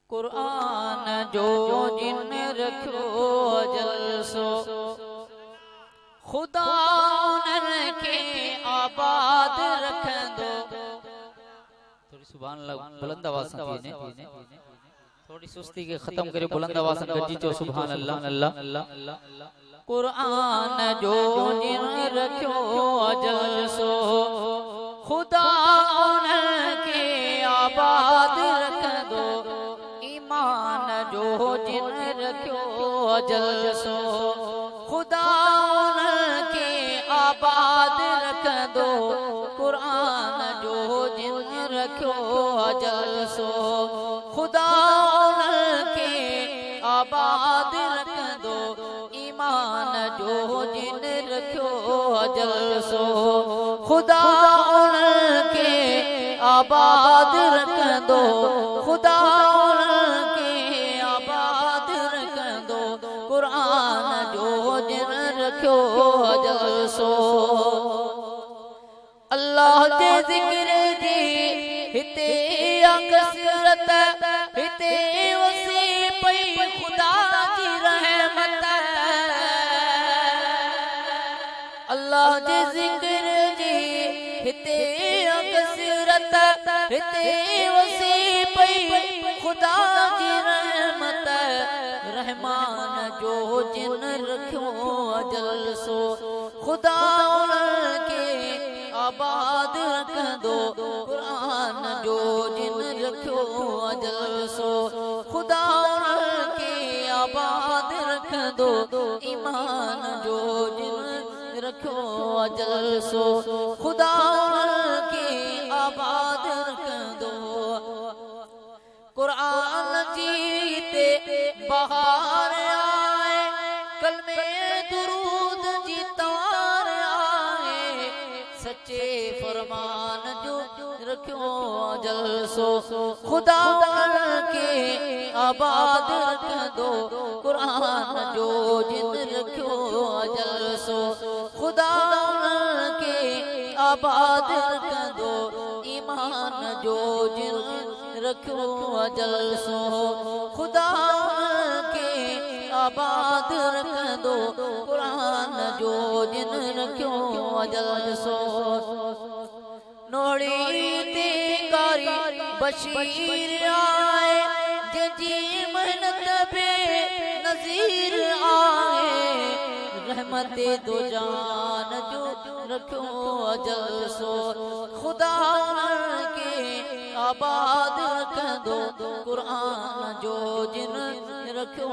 कुरान जो जिन रखो जलसो खुदा उन्हनि खे आबाद रखंदो। थोड़ी सुभान अल्लाह बुलंद आवाज़ सां थी वञे, थोड़ी सुस्ती के खत्म करे बुलंद आवाज़ सां गॾिजी चओ सुभान अल्लाह अल्लाह। कुरान जो जिन रखो जलसो खुदा उन्हनि खे आबाद रखंदो। ईमान जो जिन रखो जलसो खुदा उन्हनि खे आबाद रखंदो। कुरान जो जिन रखो जलसो खुदा उन्हनि खे आबाद रखंदो। ईमान जो जिन रखो जलसो खुदा उन्हनि खे आबाद रखंदो। खुदा उन्हनि खे आबाद रखंदो। कुरान जो जिन रखो जलसो अल्लाह जे ज़िक्र जी हिते कसरत हिते वसी पई खुदा जी रहमत। अल्लाह जे ज़िक्र जी हिते कसरत हिते वसी पई खुदा जी रहमत। रहमान जो जिन रखो जलसो खुदा उन्हनि खे आबाद रखंदो। कुरान जो जिन रखो जलसो खुदा उन्हनि खे आबाद रखंदो। ईमान जो जिन रखो जलसो खुदा उन्हनि खे आबाद रखंदो। कुरान जी ते बहार आए कलमे दुरूद जी तार आए। सच्चे फरमान जो रखो जलसो खुदा उन्हनि खे आबाद रखंदो। कुरान जो जिन रखो जलसो खुदा उन्हनि खे आबाद रखंदो। ईमान जो जिन रखो जलसो खुदा उन्हनि खे आबाद रखंदो। कुरान जो जिन रखो जलसो नोड़ी ते कारी बशीर आए जंहिंजी मेहनत पे नज़ीर आए। रहमत दो जान जो रखो जलसो खुदा उन्हनि खे आबाद रखंदो। कुरान जो जिन रखो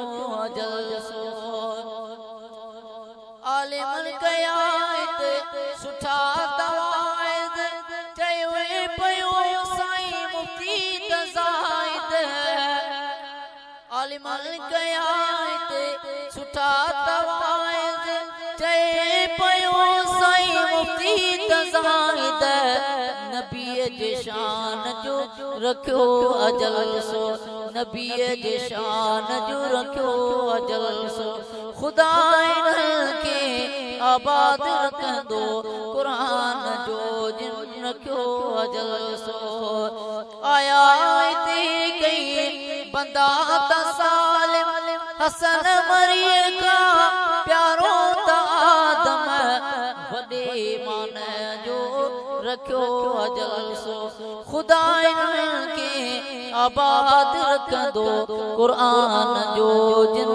जलसो आलिमन कयात सुठा तवाइद चयो पयो साईं मुफ्ती तज़ाइद। आलिमन कयात सुठा तवाइद चयो पयो साईं मुफ्ती तज़ाइद। नबीअ जे शान जो रखो जलसो नबीअ जे शान जो रखो जलसो खुदा इन्हनि खे आबाद रखंदो। कुरान जो जिन रखो जलसो आया हिते कई बंदा त सालिम हसन मरिय का प्यारो त आदम। वॾे मान जो रखो जलसो खुदा इन्हनि खे आबाद रखंदो। कुरान जो जिन